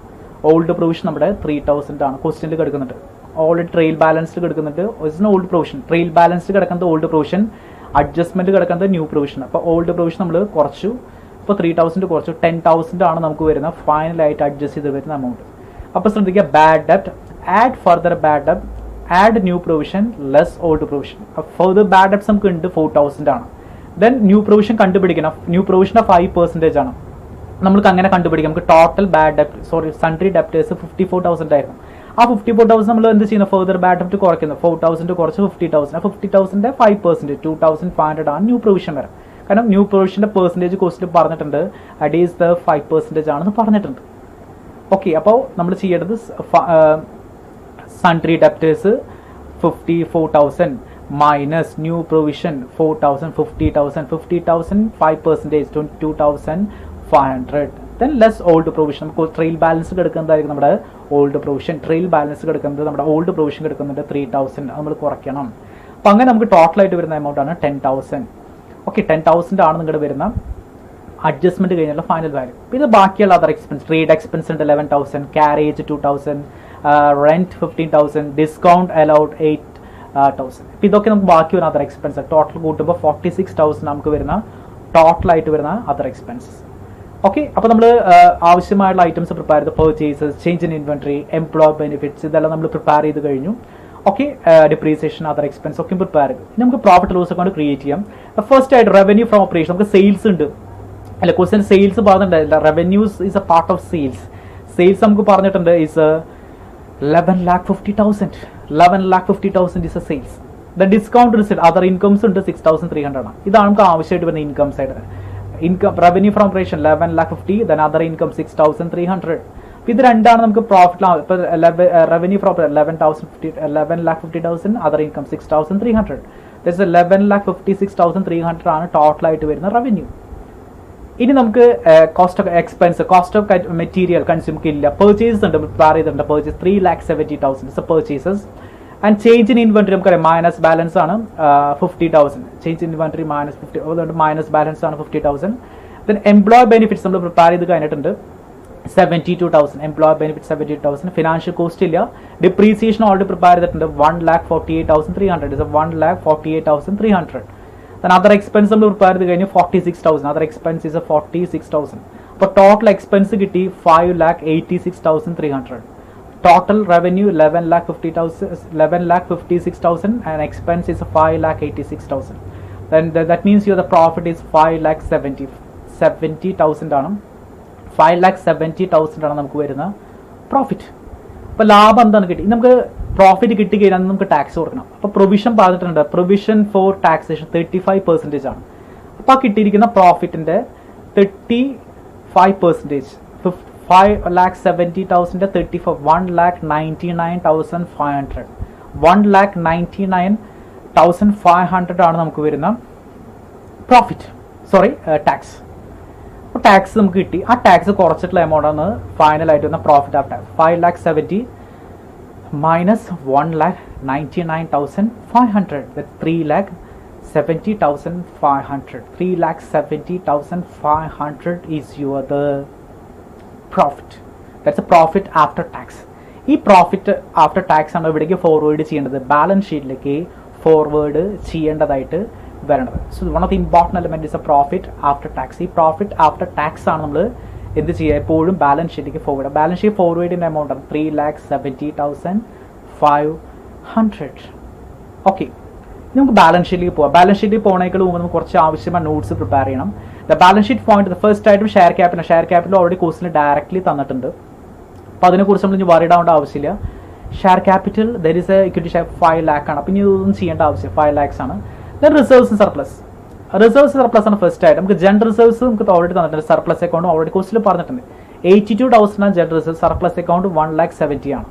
ഓൾഡ് പ്രൊവിഷൻ നമ്മുടെ 3,000 ആണ് ക്വസ്റ്റിൽ എടുക്കുന്നുണ്ട്. ഓൾറെഡി ട്രെയിൽ ബാലൻസ്ഡ് എടുക്കുന്നുണ്ട്. ഓൾഡ് പ്രൊവിഷൻ ട്രെയിൽ ബാലൻസ്ഡ് കിടക്കുന്നത് ഓൾഡ് പ്രൊവിഷൻ, അഡ്ജസ്റ്റ്മെന്റ് കിടക്കുന്നത് ന്യൂ പ്രൊവിഷൻ. അപ്പോൾ ഓൾഡ് പ്രൊവിഷൻ നമ്മൾ കുറച്ചു. ഇപ്പോൾ 3,000 കുറച്ചു. 10,000 ആണ് നമുക്ക് വരുന്ന ഫൈനലായിട്ട് അഡ്ജസ്റ്റ് ചെയ്ത് വരുന്ന എമൗണ്ട്. അപ്പോൾ ശ്രദ്ധിക്കുക, ബാഡ് ഡെപ്റ്റ് ആഡ് ഫർദർ ബാഡ് ഡെപ്റ്റ് add new provision less old provision. Further bad debts നമുക്ക് ഉണ്ട് 4,000 ആണ്. ദെൻ ന്യൂ പ്രൊവിഷൻ കണ്ടുപിടിക്കണം. ന്യൂ പ്രൊവിഷൻ്റെ 5% ആണ്. നമുക്ക് അങ്ങനെ കണ്ടുപിടിക്കാം. നമുക്ക് ടോട്ടൽ ബാഡ് ഡെപ്റ്റ് സൺട്രി ഡെപ്റ്റേഴ്സ് 54,000 ആയിരുന്നു. ആ 54,000 നമ്മൾ എന്ത് ചെയ്യുന്നു? ഫർദർ ബാഡ് ഡെപ്റ്റ് കുറയ്ക്കുന്നു. 4,000 കുറച്ച് 50,000. 50,000 5% 2,500 ആണ് ന്യൂ പ്രൊവിഷൻ വരാം. കാരണം ന്യൂ പ്രൊവിഷൻ്റെ പെർസെൻറ്റേജ് ക്വസ്റ്റിൽ പറഞ്ഞിട്ടുണ്ട്. അറ്റ് ഈസ് ദ 5% ആണെന്ന് പറഞ്ഞിട്ടുണ്ട്. ഓക്കെ, അപ്പോൾ നമ്മൾ ചെയ്യേണ്ടത് sundry debtors 54,000 minus new provision 4,000, 50,000, 5% 2,500. Then less old provision. നമുക്ക് ട്രെയിൽ ബാലൻസ് കിടക്കുന്നതായിരിക്കും നമ്മുടെ ഓൾഡ് പ്രൊവിഷൻ. ട്രെയിൽ ബാലൻസ് കിടക്കുന്നത് നമ്മുടെ ഓൾഡ് പ്രൊവിഷൻ കിടക്കുന്നുണ്ട് 3,000. നമ്മൾ കുറയ്ക്കണം. അപ്പോൾ അങ്ങനെ നമുക്ക് ടോട്ടലായിട്ട് വരുന്ന എമൗണ്ട് ആണ് 10,000. ഓക്കെ, 10,000 ആണ് നിങ്ങളുടെ വരുന്ന അഡ്ജസ്റ്റ്മെന്റ് കഴിഞ്ഞുള്ള ഫൈനൽ വാല്യൂ. ഇത് ബാക്കിയുള്ള അതർ എക്സ്പെൻസ്, ട്രേഡ് എക്സ്പെൻസ് ഉണ്ട് 11,000, കാരേജ് 2,000, റെന്റ് 15,000, ഡിസ്കൗണ്ട് അലൗഡ് 8,000. ഇപ്പം ഇതൊക്കെ നമുക്ക് ബാക്കി വരുന്ന അതർ എക്സ്പെൻസ്. ടോട്ടൽ കൂട്ടുമ്പോൾ 46,000 നമുക്ക് വരുന്ന ടോട്ടലായിട്ട് വരുന്ന അതർ എക്സ്പെൻസസ്. ഓക്കെ, അപ്പോൾ നമ്മൾ ആവശ്യമായുള്ള ഐറ്റംസ് പ്രിപ്പയർ ചെയ്ത് purchases, change in inventory, employee benefits ഇതെല്ലാം നമ്മൾ പ്രിപ്പയർ ചെയ്ത് കഴിഞ്ഞു. ഓക്കെ, ഡിപ്രീസിയേഷൻ അതർ എക്സ്പെൻസ് ഒക്കെ പ്രിപ്പയർ ചെയ്തു. ഇനി നമുക്ക് പ്രോഫിറ്റ് ലോസ് അക്കൗണ്ട് ക്രിയേറ്റ് ചെയ്യാം. ഫസ്റ്റ് ആയിട്ട് റവന്യൂ ഫ്രോം ഓപ്പറേഷൻ. നമുക്ക് സെയിൽസ് ഉണ്ട് അല്ല, ക്വസ്റ്റ്യൻ സെയിൽസ് പറഞ്ഞിട്ടുണ്ടായില്ല. Revenues is a part of sales. Sales നമുക്ക് പറഞ്ഞിട്ടുണ്ട് is 11,50,000. 11,50,000 is a sales. The discount receipt other incomes ഉണ്ട് 6,300 ആണ്. ഇതാണ് നമുക്ക് ആവശ്യമായിട്ട് വരുന്ന income side. Income revenue from operation 11,50,000, then other income 6,300. ഇത് രണ്ടാണ് നമുക്ക് പ്രോഫിറ്റ്. ഇപ്പോൾ revenue from 11,50,000, other income 6,300. That's 11,56,300 ആണ് ടോട്ടലായിട്ട് വരുന്ന റവന്യൂ. ഇനി നമുക്ക് cost of expense, cost of material consume ഇല്ല. പർച്ചേസസ് ഉണ്ട്, പ്രിപ്പയർ ചെയ്തിട്ടുണ്ട്. Purchase 3,70,000 purchases. And change in inventory നമുക്കറിയാം മൈനസ് ബാലൻസ് ആണ് 50,000. ചേഞ്ച് ഇൻ ഇൻവെന്ററി -50, അതുകൊണ്ട് മൈനസ് ബാലൻസ് ആണ് 50,000. ദെൻ എംപ്ലോയ് ബെനിഫിറ്റ്സ് നമ്മൾ പ്രിപ്പയർ ചെയ്ത് കഴിഞ്ഞിട്ടുണ്ട് 72,000. Employ benefit 72,000. ഫിനാൻഷ്യൽ കോസ്റ്റ് ഇല്ല. ഡിപ്രീസിയേഷൻ ഓൾറെഡി പ്രിപ്പയർ ചെയ്തിട്ടുണ്ട് 1,48,300. ഇസ് 1,48,300. Then other expense നമ്മൾ പ്രിപ്പയർ ചെയ്ത് കഴിഞ്ഞ് 46,000. Other expense is 46,000. അപ്പോൾ ടോട്ടൽ എക്സ്പെൻസ് കിട്ടി 5,86,300. Total revenue 11,56,000 and expense is 5,86,000. Then that means your the profit is 5,70,000 ആണ് 5,70,000 ആണ് നമുക്ക് വരുന്ന പ്രോഫിറ്റ്. അപ്പോൾ ലാഭം എന്താണ് കിട്ടി? നമുക്ക് പ്രോഫിറ്റ് കിട്ടിക്കഴിഞ്ഞാൽ നമുക്ക് ടാക്സ് കൊടുക്കണം. അപ്പോൾ പ്രൊവിഷൻ പറഞ്ഞിട്ടുണ്ട്, പ്രൊവിഷൻ ഫോർ ടാക്സേഷൻ 35% ആണ്. അപ്പോൾ ആ കിട്ടിയിരിക്കുന്ന പ്രോഫിറ്റിൻ്റെ 35%, 5,70,000 34, 1,99,500, 1,99,500 ആണ് നമുക്ക് വരുന്ന പ്രോഫിറ്റ്, ടാക്സ്. അപ്പോൾ ടാക്സ് നമുക്ക് കിട്ടി. ആ ടാക്സ് കുറച്ചിട്ടുള്ള എമൗണ്ട് ആണ് ഫൈനലായിട്ട് വരുന്ന profit after tax. 5,70,000 minus 1,99,500, that's 3,70,500. 3,70,500 is your the profit. That's a profit after tax. ഈ പ്രോഫിറ്റ് ആഫ്റ്റർ ടാക്സ് ആണ് ഇവിടേക്ക് ഫോർവേഡ് ചെയ്യേണ്ടത്, ബാലൻസ് ഷീറ്റിലേക്ക് ഫോർവേഡ് ചെയ്യേണ്ടതായിട്ട് വരണത്. So one of the important element is a profit after tax. ഈ profit after tax ആണ് നമ്മൾ എന്ത് ചെയ്യുക, എപ്പോഴും ബാലൻസ് ഷീറ്റിലേക്ക് ഫോർവേഡ്. ബാലൻസ് ഷീറ്റ് ഫോർവേഡിൻ്റെ എമൗണ്ട് ആണ് 3,70,500. ഓക്കെ, നമുക്ക് ബാലൻസ് ഷീറ്റിലേക്ക് പോകാം. ബാലൻസ് ഷീറ്റിൽ പോകണേക്കാൾ മുമ്പ് നമുക്ക് കുറച്ച് ആവശ്യമായ നോട്ട്സ് പ്രിപ്പയർ ചെയ്യണം. The balance sheet point first ആയിട്ടും ഷെയർ ക്യാപിറ്റൽ ഓൾറെഡി കോഴ്സിൽ ഡയറക്റ്റ്ലി തന്നിട്ടുണ്ട്. അപ്പോൾ അതിനെക്കുറിച്ച് നമ്മൾ ഇനി വറിഡ് ആവേണ്ട ആവശ്യമില്ല. Share capital there is A equity share 5 lakh ആണ്. അപ്പോൾ ഇനി ഇതൊന്നും ചെയ്യേണ്ട ആവശ്യം, 5 lakhs ആണ്. ദെൻ റിസർവ്സ് സർപ്ലസ് ആണ് ഫസ്റ്റ് ആയിട്ട്. നമുക്ക് ജനറൽ റിസർവ്സ് നമുക്ക് ഓൾറെഡി തന്നിട്ടുണ്ട്, സർപ്ലസ് അക്കൗണ്ട് ഓൾറെഡി കോഴ്സിൽ പറഞ്ഞിട്ടുണ്ട്. 82,000 ആണ് ജനറൽ റിസർവ്, സർപ്ലസ് അക്കൗണ്ട് 1,70,000 ആണ്.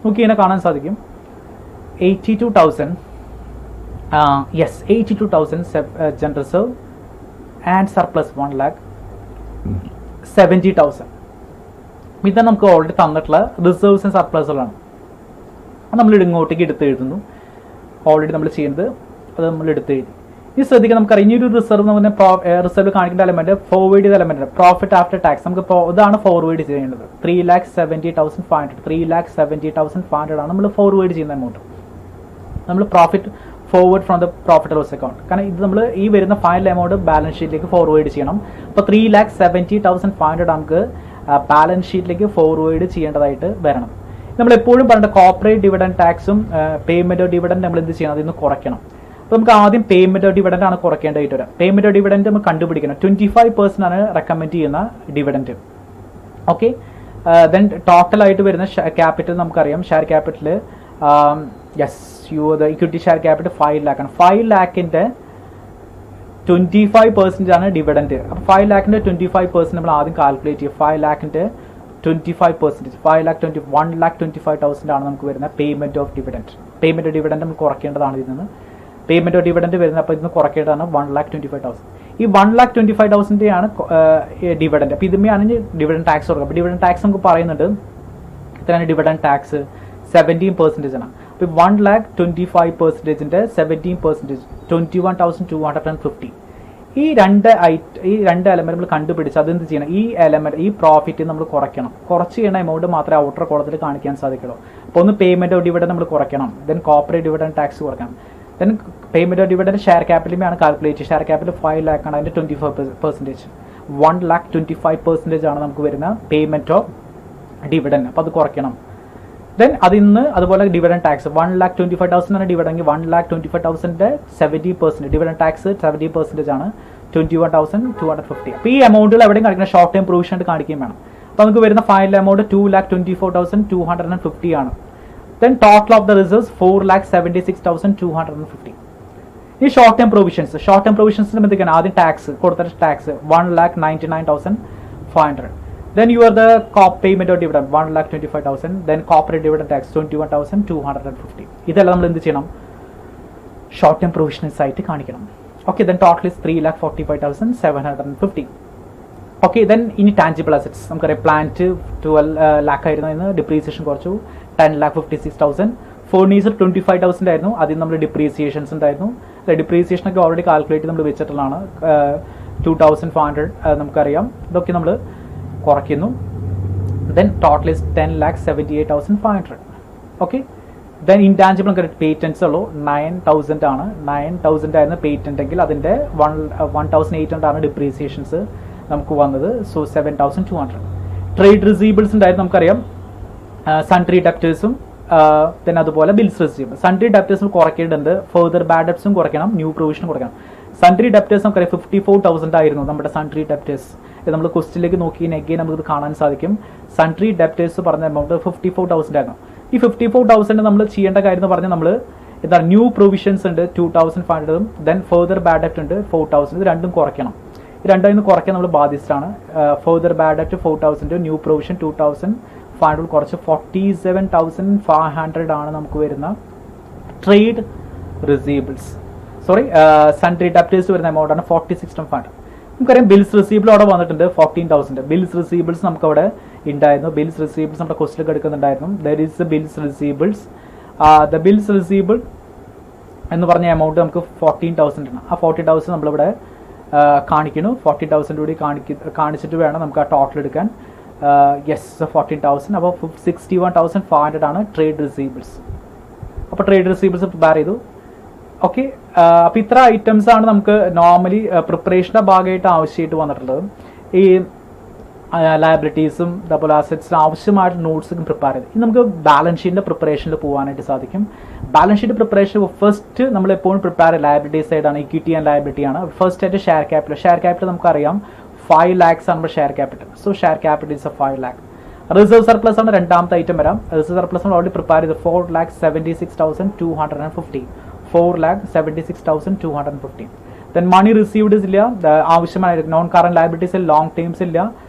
നമുക്ക് ഇതിനെ കാണാൻ സാധിക്കും. 82,000 ജനറൽ റിസർവ് ആൻഡ് സർപ്ലസ് 1,70,000. ഇതാണ് നമുക്ക് ഓൾറെഡി തന്നിട്ടുള്ള റിസർവ്സ് ആൻഡ് സർപ്ലസുകളാണ്. അത് നമ്മൾ ഇങ്ങോട്ടേക്ക് എടുത്ത് എഴുതുന്നു. ഓൾറെഡി നമ്മൾ ചെയ്യുന്നത് അത് നമ്മൾ എടുത്ത് എഴുതി. ഈ ശ്രദ്ധിക്കുക, നമുക്കറിയാം ഇനി ഒരു റിസർവ് എന്ന് പറഞ്ഞാൽ റിസർവ് കാണിക്കേണ്ട എലമെന്റ് ഫോർവേഡ് ചെയ്ത എലമെന്റ് പ്രോഫിറ്റ് ആഫ്റ്റർ ടാക്സ്. നമുക്ക് ഇതാണ് ഫോർവേഡ് ചെയ്യേണ്ടത്. 3,70,500, 3,70,500 ആണ് നമ്മൾ ഫോർവേഡ് ചെയ്യുന്ന എമൗണ്ട്. നമ്മൾ profit forward from the profit loss account. കാരണം ഇത് നമ്മൾ ഈ വരുന്ന ഫൈനൽ എമൗണ്ട് ബാലൻസ് ഷീറ്റിലേക്ക് ഫോർവേഡ് ചെയ്യണം. അപ്പോൾ 3,70,500 നമുക്ക് ബാലൻസ് ഷീറ്റിലേക്ക് ഫോർവേഡ് ചെയ്യേണ്ടതായിട്ട് വരണം. നമ്മൾ എപ്പോഴും പറഞ്ഞ കോർപ്പറേറ്റ് ഡിവിഡൻഡ് ടാക്സും പേയ്മെന്റ് ഓഫ് ഡിവിഡൻഡ് നമ്മൾ എന്ത് ചെയ്യണം, അതിന്ന് കുറയ്ക്കണം. അപ്പോൾ നമുക്ക് ആദ്യം പേയ്മെന്റ് ഓഫ് ഡിവിഡൻഡ് ആണ് കുറയ്ക്കേണ്ടതായിട്ട് വരാം. പേയ്മെന്റ് ഓഫ് ഡിവിഡൻഡ് നമുക്ക് കണ്ടുപിടിക്കണം. 25% ആണ് റെക്കമെൻഡ് ചെയ്യുന്ന ഡിവിഡൻഡ്. ഓക്കെ, ദെൻ ടോട്ടലായിട്ട് വരുന്ന ക്യാപിറ്റൽ നമുക്കറിയാം. Share capital equity share capital 5 lakh ആണ്. 5 lakhന്റെ 25% ആണ് ഡിവിഡൻഡ്. അപ്പോൾ 5 lakhന്റെ 25% നമ്മൾ ആദ്യം കാൽക്കുലേറ്റ് ചെയ്യും. 5 lakhന്റെ 25%, 1,25,000 ആണ് നമുക്ക് വരുന്ന payment of dividend. Payment of dividend നമുക്ക് കുറയ്ക്കേണ്ടതാണ് ഇതിൽ നിന്ന്. പേയ്മെന്റ് ഓഫ് ഡിവിഡൻഡ് വരുന്നത്, അപ്പോൾ ഇതിന് കുറയ്ക്കേണ്ടതാണ് 1,25,000. ഈ 1,25,000 ആണ് ഡിവിഡൻഡ്. അപ്പോൾ ഇതുമാണ് ഡിവിഡൻഡ് ടാക്സ് കൊടുക്കുക. അപ്പോൾ ഡിവിഡൻഡ് ടാക്സ് നമുക്ക് പറയുന്നുണ്ട് എത്രയാണ് ഡിവിഡൻഡ് ടാക്സ്, 17% ആണ്. അപ്പോൾ 1,25,000ന്റെ 17% 21,250. ഈ രണ്ട് എലമെന്റ് നമ്മൾ കണ്ടുപിടിച്ച് അതെന്ത് ചെയ്യണം, ഈ എലമെന്റ് ഈ പ്രോഫിറ്റ് നമ്മൾ കുറയ്ക്കണം. കുറച്ച് ചെയ്യുന്ന എമൗണ്ട് മാത്രമേ ഔട്ടർ കോളത്തിൽ കാണിക്കാൻ സാധിക്കുള്ളൂ. അപ്പോൾ ഒന്ന് പേയ്മെന്റ് ഓഫ് ഡിവിഡൻഡ് നമ്മൾ കുറയ്ക്കണം, ദെൻ കോർപ്പറേറ്റ് ഡിവിഡൻഡ് ടാക്സ് കുറയ്ക്കണം, then payment of dividend share ക്യാപിറ്റലിലാണ് കാൽക്കുലേറ്റ്. ഷെയർ ക്യാപിറ്റൽ 5 lakh ആണ്, അതിന്റെ 25%, 1,25,000 ആണ് നമുക്ക് വരുന്ന പേയ്മെന്റ് ഓഫ് ഡിവിഡൻഡ്. അപ്പോൾ അത് കുറയ്ക്കണം. ദെൻ അതിന്ന് അതുപോലെ ഡിവിഡൻഡ് ടാക്സ് 1,25,000 ആണ് ഡിവിഡൻഡ്. 1,25,000ന്റെ 70% ഡിവിഡൻഡ് ടാക്സ് 70% ആണ്, 21,250. അപ്പോൾ ഈ എമൗണ്ടുകൾ എവിടെയും കാണിക്കണം, ഷോർട്ട് ടൈം പ്രൊവിഷൻ ആയിട്ട് കാണിക്കുകയും വേണം. അപ്പോൾ നമുക്ക് വരുന്ന ഫൈനൽ എമൗണ്ട് 2,24,250 ആണ്. Then total of the reserves 4,76,250. ഈ ഷോർട്ട് ടൈം പ്രൊവിഷൻസിന് എന്തൊക്കെയാണ്, ആദ്യം ടാക്സ് കൊടുത്തിട്ട് tax 1,99,500. Then you are the payment of dividend 1,25,000. Then corporate dividend tax 21,250. ഇതെല്ലാം നമ്മൾ എന്ത് ചെയ്യണം, ഷോർട്ട് ടൈം പ്രൊവിഷൻസ് ആയിട്ട് കാണിക്കണം. Okay, then total is 3,45,750. Okay, then ഇനി ടാഞ്ചിബിൾ അസറ്റ്സ് നമുക്കറിയാം. പ്ലാന്റ് 12 lakh ആയിരുന്നു, ഇന്ന് ഡിപ്രീസിയേഷൻ കുറച്ചു 10,56,000. ഫർണിച്ചർ 25,000 ആയിരുന്നു, അതിൽ നമ്മൾ ഡിപ്രീസിയേഷൻസ് ഉണ്ടായിരുന്നു. ഡിപ്രീസിയേഷൻ ഒക്കെ ഓൾറെഡി കാൽക്കുലേറ്റ് നമ്മൾ വെച്ചിട്ടുള്ളതാണ്. 2,500 നമുക്കറിയാം. ഇതൊക്കെ നമ്മൾ കുറയ്ക്കുന്നു. Then total is 10,78,500. Okay, then intangible നമുക്ക് പേറ്റൻസ് ഉള്ളൂ 9,000 ആണ്. 9,000 ആയിരുന്നു പേറ്റന്റ് എങ്കിൽ അതിൻ്റെ 1,800 ആണ് ഡിപ്രീസിയേഷൻസ് നമുക്ക് വന്നത്. സോ 7,200. ട്രേഡ് റിസീബിൾസ് ഉണ്ടായിരുന്നു നമുക്കറിയാം, സൺട്രി ഡെപ്റ്റേഴ്സും ദെൻ അതുപോലെ ബിൽസ് റിസീബിൾ. സൺട്രി ഡെപ്റ്റേഴ്സും കുറയ്ക്കേണ്ടതുണ്ട്, ഫെർദർ ബാഡ് ഡെപ്റ്റ്സും കുറയ്ക്കണം, ന്യൂ പ്രൊവിഷനും കുറയ്ക്കണം. സൺട്രി ഡെപ്റ്റേഴ്സ് നമുക്കറിയാം 54,000 ആയിരുന്നു നമ്മുടെ സൺട്രി ഡെപ്റ്റേഴ്സ്. നമ്മൾ ക്വസ്റ്റിലേക്ക് നോക്കി എഗെയിൻ നമുക്കിത് കാണാൻ സാധിക്കും. സൺട്രി ഡെപ്റ്റേഴ്സ് പറഞ്ഞ എമൗണ്ട് 54,000 ആയിരുന്നു. ഈ 54,000 നമ്മൾ ചെയ്യേണ്ട കാര്യം എന്ന് പറഞ്ഞാൽ നമ്മൾ എന്താണ് ന്യൂ പ്രൊവിഷൻസ് ഉണ്ട് 2,500, ദെൻ ഫെർദർ ബാഡ് ഡെപ്റ്റ് ഉണ്ട് 4,000. ഇത് രണ്ടും കുറയ്ക്കണം. ഈ രണ്ടും കുറയ്ക്കാൻ നമ്മൾ ബാധ്യസ്ഥരാണ്. ഫെർദർ ബാഡ് ഡെപ്റ്റ് 4,000, ന്യൂ പ്രൊവിഷൻ 2,500 കുറച്ച് 47,500 ആണ് നമുക്ക് വരുന്ന trade receivables. Sorry, sundry debtors വരുന്ന എമൗണ്ട് ആണ് 46,500. നമുക്കറിയാം ബിൽസ് റിസീവബിൾ അവിടെ വന്നിട്ടുണ്ട് 14,000. ബിൽസ് റിസീവബിൾസ് നമുക്ക് അവിടെ ഉണ്ടായിരുന്നു. ബിൽസ് റിസീവബിൾസ് നമ്മുടെ ക്വസ്റ്റിലൊക്കെ എടുക്കുന്നുണ്ടായിരുന്നു. There is bills receivables. The bills receivable എന്ന് പറഞ്ഞ എമൗണ്ട് നമുക്ക് 14,000 ആണ്. ആ 40,000 നമ്മളിവിടെ കാണിക്കുന്നു. 40,000 കൂടി കാണിച്ചിട്ട് വേണം നമുക്ക് ആ ടോട്ടൽ എടുക്കാൻ. യെസ്, 14,000. അപ്പോൾ 61,500 ആണ് ട്രേഡ് റിസീവബിൾസ്. അപ്പോൾ ട്രേഡ് റിസീവബിൾസ് പ്രിപ്പയർ ചെയ്തു. ഓക്കെ, അപ്പോൾ ഇത്ര ഐറ്റംസ് ആണ് നമുക്ക് നോർമലി പ്രിപ്പറേഷൻ്റെ ഭാഗമായിട്ട് ആവശ്യമായിട്ട് വന്നിട്ടുള്ളത്. ഈ ലയബിലിറ്റീസും അതുപോലെ അസറ്റ്സിന് ആവശ്യമായിട്ട് നോട്ട്സും പ്രിപ്പയർ ചെയ്ത് ഇനി നമുക്ക് ബാലൻസ് ഷീറ്റിൻ്റെ പ്രിപ്പറേഷനിൽ പോകാനായിട്ട് സാധിക്കും. ബാലൻസ് ഷീറ്റ് പ്രിപ്പറേഷൻ ഫസ്റ്റ് നമ്മൾ എപ്പോഴും പ്രിപ്പയർ ലയബിലിറ്റി സൈഡാണ്, ഇക്വിറ്റി ആൻഡ് ലയബിലിറ്റി ആണ്. ഫസ്റ്റ് ആയിട്ട് ഷെയർ ക്യാപിറ്റൽ. ഷെയർ ക്യാപിറ്റൽ നമുക്കറിയാം 5 lakhs ആണ് നമ്മുടെ share capital. So share capital is 5 lakh. Reserve surplus ആണ് രണ്ടാമത്തെ ഐറ്റം വരാം. റിസർവ് സർപ്ലസ് നമ്മൾ ഓൾറെഡി പ്രിപ്പയർ ചെയ്ത് 4,76,250. 4,76,250. ദെൻ മണി റിസീവ്ഡ് ഇല്ല, ആവശ്യമായ നോൺ കറന്റ് ലയബിലിറ്റീസ് ഇല്ല, ലോങ് ടൈംസ് ഇല്ല,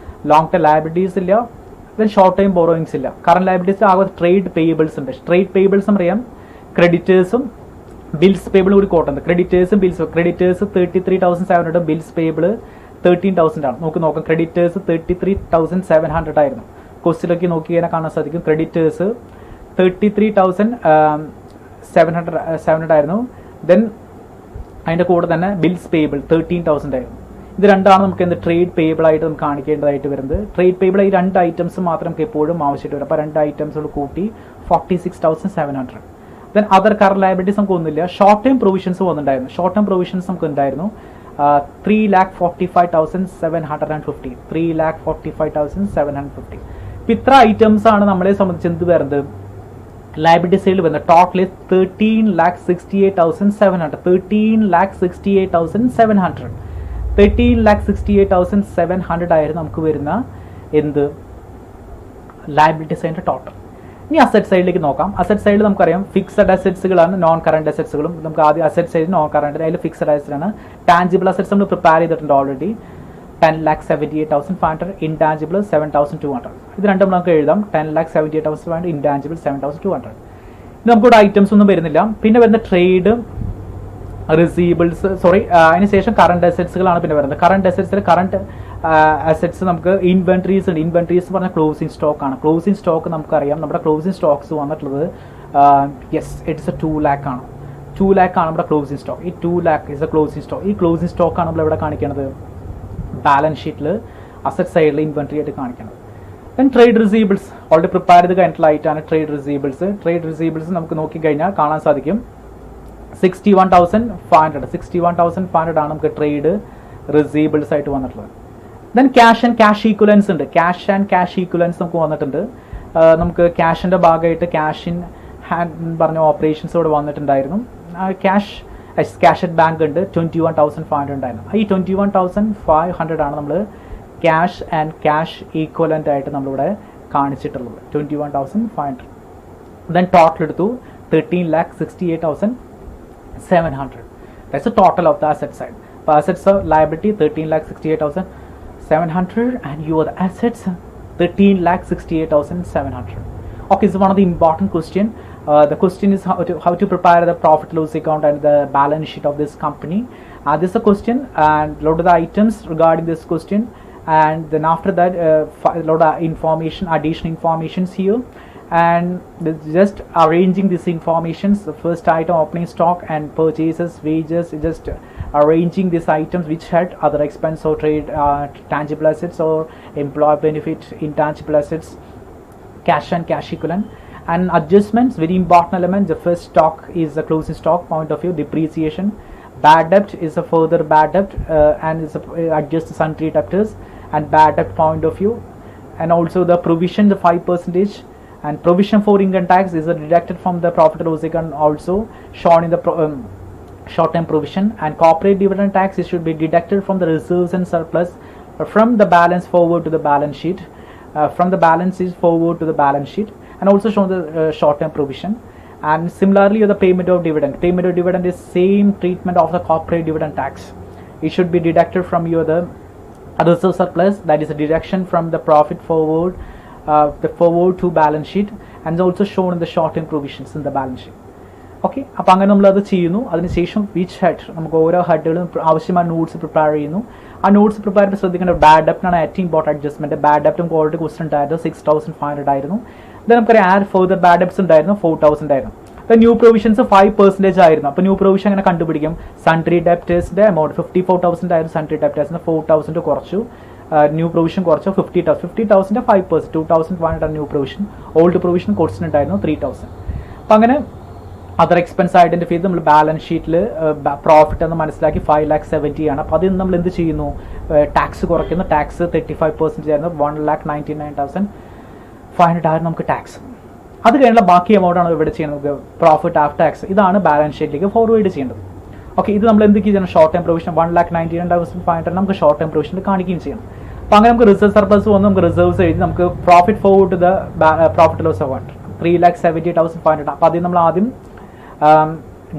ലോങ് ടൈം ലയബിലിറ്റീസ് ഇല്ല, ദെൻ ഷോർട്ട് ടൈം ബോറോയിങ്സ് ഇല്ല. കറന്റ് ലയബിലിറ്റീസ് ആകെ ട്രേഡ് പേയബിൾസ് ഉണ്ട്. ട്രേഡ് പേയബിൾസ് അറിയാം ക്രെഡിറ്റേഴ്സും ബിൽസ് പേബിൾ കൂടി കോട്ടുന്നത്. ക്രെഡിറ്റേഴ്സും ബിൽസ്, ക്രെഡിറ്റേഴ്സ് 33,700, ബിൽസ് പേബിൾ 13,000 ആണ്. നോക്കാം, ക്രെഡിറ്റേഴ്സ് 33,700 ആയിരുന്നു. ക്വസ്റ്റിലൊക്കെ നോക്കി കഴിഞ്ഞാൽ കാണാൻ സാധിക്കും. ക്രെഡിറ്റേഴ്സ് 33,700 ആയിരുന്നു. ദെൻ അതിൻ്റെ കൂടെ തന്നെ ബിൽസ് പേബിൾ 13,000 ആയിരുന്നു. ഇത് രണ്ടാണ് നമുക്ക് എന്ത് ട്രേഡ് പേബിൾ ആയിട്ട് നമുക്ക് കാണിക്കേണ്ടതായിട്ട് വരുന്നത്. ട്രേഡ് പേബിൾ ഈ രണ്ട് ഐറ്റംസ് മാത്രം നമുക്ക് എപ്പോഴും ആവശ്യമായിട്ട് വരും. അപ്പോൾ രണ്ട് ഐറ്റംസോട് കൂട്ടി 46,700. ദെൻ അതർ കറന്റ് ലയബിലിറ്റീസ് നമുക്ക് ഒന്നുമില്ല. ഷോർട്ട് ടൈം പ്രൊവിഷൻസ് വന്നിട്ടുണ്ടായിരുന്നു. ഷോർട്ട് ടൈം പ്രൊവിഷൻസ് നമുക്ക് ഉണ്ടായിരുന്നു 3,45,750. 3,45,750. ഇപ്പം ഇത്ര ഐറ്റംസ് ആണ് നമ്മളെ സംബന്ധിച്ച് എന്ത് വരുന്നത് ലയബിലിറ്റി സൈഡിൽ വരുന്നത്. ടോട്ടൽ 13,68,700. 13,68,700. 13,68,700 ആയിരുന്നു നമുക്ക് വരുന്ന എന്ത് ലയബിലിറ്റി സൈഡിന്റെ ടോട്ടൽ. ഇനി അസറ്റ് സൈഡിലേക്ക് നോക്കാം. അസറ്റ് സൈഡിൽ നമുക്കറിയാം ഫിക്സഡ് അസറ്റ്സുകളാണ് നോൺ കറന്റ് അസറ്റ്സുകളും. നമുക്ക് ആദ്യം അസറ്റ് സൈഡ് നോൺ കറന്റ്, അതിൽ ഫിക്സഡ് അസറ്റ്സ് ആണ്. ടാഞ്ചിബിൾ അസറ്റ്സ് നമ്മൾ പ്രിപ്പയർ ചെയ്തിട്ടുണ്ട് ഓൾറെഡി 10,78,500. ഇൻടാഞ്ചിബിൾ 7,200. ഇത് രണ്ടും നമുക്ക് എഴുതാം. 10,78,500, ഇൻടാഞ്ചിബിൾ 7,200. ഇത് നമുക്കിവിടെ ഐറ്റംസ് ഒന്നും വരുന്നില്ല. പിന്നെ വരുന്ന ട്രേഡ് റിസീവബിൾസ്, സോറി, അതിനുശേഷം കറണ്ട് അസറ്റ്സുകളാണ് പിന്നെ വരുന്നത്. കറണ്ട് അസറ്റ്സിൽ കറണ്ട് അസറ്റ്സ് നമുക്ക് ഇൻവെന്ററീസ് ഉണ്ട്. ഇൻവെന്ററീസ് പറഞ്ഞാൽ ക്ലോസിംഗ് സ്റ്റോക്ക് ആണ്. ക്ലോസിംഗ് സ്റ്റോക്ക് നമുക്കറിയാം നമ്മുടെ ക്ലോസിംഗ് സ്റ്റോക്സ് വന്നിട്ടുള്ളത് യെസ് ഇറ്റ്സ് എ 2 lakh ആണ്. 2 lakh ആണ് നമ്മുടെ ക്ലോസിംഗ് സ്റ്റോക്ക്. ഈ 2 lakh is A closing stock. ഈ ക്ലോസിംഗ് സ്റ്റോക്ക് ആണ് നമ്മൾ ഇവിടെ കാണിക്കുന്നത് ബാലൻസ് ഷീറ്റിൽ അസറ്റ് സൈഡിൽ ഇൻവെന്ററി ആയിട്ട് കാണിക്കുന്നത്. Then trade receivables already prepare ചെയ്ത് കഴിഞ്ഞിട്ടുള്ള ആയിട്ടാണ് ട്രേഡ് റിസീവബിൾസ്. ട്രേഡ് റിസീവബിൾസ് നമുക്ക് നോക്കിക്കഴിഞ്ഞാൽ കാണാൻ സാധിക്കും 61,500. 61,500 ആണ് നമുക്ക് ട്രേഡ് റിസീവബിൾസ് ആയിട്ട് വന്നിട്ടുള്ളത്. Then cash and cash equivalence ഉണ്ട്. ക്യാഷ് ആൻഡ് ക്യാഷ് ഈക്വലൻസ് നമുക്ക് വന്നിട്ടുണ്ട്. നമുക്ക് ക്യാഷിൻ്റെ ഭാഗമായിട്ട് ക്യാഷ് ഇൻ ഹാൻഡ് പറഞ്ഞ ഓപ്പറേഷൻസ് ഇവിടെ വന്നിട്ടുണ്ടായിരുന്നു. ക്യാഷ് അറ്റ് ബാങ്ക് ഉണ്ട് 21,500 ഉണ്ടായിരുന്നു. ഈ 21,500 ആണ് നമ്മൾ ക്യാഷ് ആൻഡ് ക്യാഷ് ഈക്വലൻ്റ് ആയിട്ട് നമ്മളിവിടെ കാണിച്ചിട്ടുള്ളത് 21,500. ദെൻ ടോട്ടൽ എടുത്തു 13,68,700. That's the total of the asset side. For assets of liability 13,68,700 and your assets 13,68,700. Okay, so one of the important question. The question is how to prepare the profit loss account and the balance sheet of this company. This is a question and load of the items regarding this question, and then after that load of information, additional informations here, and just arranging this informations. The first item opening stock and purchases, wages, just arranging these items which had other expense or trade tangible assets or employee benefit intangible assets, cash and cash equivalent. And adjustments, very important element. The first stock is the closing stock point of view. Depreciation, bad debt is a further bad debt and is adjust the sundry debtors and bad debt point of view. And also the provision, the 5%, and provision for income tax is deducted from the profit or loss account, also shown in the short term provision. And corporate dividend tax, it should be deducted from the reserves and surplus from the balance forward to the balance sheet, from the balances forward to the balance sheet, and also shown the short-term provision. And similarly, the payment of dividend. Payment of dividend is same treatment of the corporate dividend tax. It should be deducted from your the reserve surplus, that is a deduction from the profit forward, the forward to balance sheet, and also shown in the short-term provisions in the balance sheet. Okay, അപ്പോൾ അങ്ങനെ നമ്മളത് ചെയ്യുന്നു. അതിനുശേഷം which head നമുക്ക് ഓരോ ഹെഡുകളും ആവശ്യമായ notes prepare ചെയ്യുന്നു. ആ നോട്ട്സ് പ്രിപ്പയർ ചെയ്ത് ശ്രദ്ധിക്കേണ്ട ബാഡ് ഡെപ്റ്റാണ് ഏറ്റവും ഇമ്പോർട്ടൻറ്റ് അഡ്ജസ്റ്റ്മെൻറ്റ്. ബാഡ് ഡെപ്റ്റും ഓൾറെഡി ക്വസ്റ്റൻ ഉണ്ടായിരുന്നു 6500 ആയിരുന്നു. ഇത് നമുക്കറിയാം ആഡ് ഫർദർ ബാഡ് ഡെപ്റ്റ്സ് ഉണ്ടായിരുന്നു 4000 ആയിരുന്നു. അപ്പോൾ ന്യൂ പ്രൊവിഷൻസ് 5% ആയിരുന്നു. അപ്പോൾ ന്യൂ പ്രൊവിഷൻ അങ്ങനെ കണ്ടുപിടിക്കും. സൺട്രി ഡെപ്റ്റേഴ്സിൻ്റെ എമൗണ്ട് 54,000 ആയിരുന്നു. സൺട്രി ഡെപ്റ്റേഴ്സിന് 4,000 കുറച്ചു, ന്യൂ പ്രൊവിഷൻ കുറച്ചു 50,000 5%, 2,500 new provision. Old provision question ഉണ്ടായിരുന്നു 3,000. അപ്പോൾ അങ്ങനെ അതർ എക്സ്പെൻസ് ഐഡന്റിഫൈ ചെയ്ത് നമ്മൾ ബാലൻസ് ഷീറ്റിൽ പ്രോഫിറ്റ് എന്ന് മനസ്സിലാക്കി 5,70,000 ആണ്. അപ്പോൾ അതിൽ നമ്മൾ എന്ത് ചെയ്യുന്നു, ടാക്സ് കുറയ്ക്കുന്നു. ടാക്സ് 35% ആയിരുന്നു. 1,99,500 ആയിരുന്നു നമുക്ക് ടാക്സ്. അത് കഴിഞ്ഞുള്ള ബാക്കി എമൗണ്ട് ആണ് ഇവിടെ ചെയ്യുന്നത്, പ്രോഫിറ്റ് ആഫ്റ്റർ ടാക്സ്. ഇതാണ് ബാലൻസ് ഷീറ്റിലേക്ക് ഫോർവേഡ് ചെയ്യേണ്ടത്. ഓക്കെ, ഇത് നമ്മൾ എന്തൊക്കെ ചെയ്യണം, ഷോർട്ട് ടൈം പ്രൊവിഷൻ 1,99,500 നമുക്ക് ഷോർട്ട് ടൈം പ്രൊവിഷനിൽ കാണിക്കുകയും ചെയ്യണം. അപ്പോൾ അങ്ങനെ നമുക്ക് റിസർവ് സർപ്ലസ് വന്ന് നമുക്ക് റിസർവ്സ് എഴുതി നമുക്ക് profit forward to the profit loss account 3,70,500. അപ്പോൾ അതിൽ നമ്മൾ ആദ്യം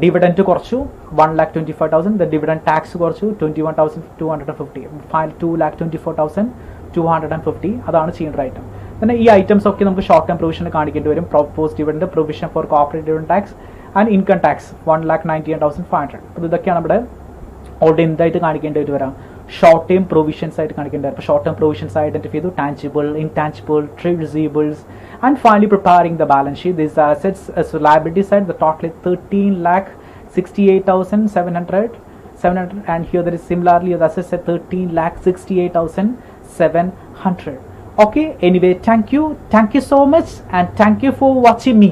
ഡിവിഡൻറ്റ് കുറച്ചു 1,25,000. ദ ഡിവിഡൻറ്റ് ടാക്സ് കുറച്ചു 21,250. 2,24,250. അതാണ് ചെയ്യേണ്ട ഐറ്റം. പിന്നെ ഈ ഐറ്റംസ് ഒക്കെ നമുക്ക് ഷോർട്ട് ടൈം പ്രൊവിഷൻ കാണിക്കേണ്ടി വരും. Propose dividend, provision for corporate dividend tax and income tax 1,98,500. അപ്പോൾ ഇതൊക്കെയാണ് നമ്മുടെ ഓൾറെഡി എന്തായിട്ട് കാണിക്കേണ്ടി വരാം, ഷോർട്ട് ടൈം പ്രൊവിഷൻസ് ആയിട്ട് കാണിക്കേണ്ടി വരും. അപ്പോൾ ഷോർട്ട് ടൈം പ്രൊവിഷൻസ് ഐഡന്റിഫൈ ചെയ്തു, tangible, intangible, trade receivables, and finally preparing the balance sheet. These assets as liability side, the total is 13,68,700, and here there is similarly the assets at 13,68,700. Okay, anyway, thank you so much, and thank you for watching me.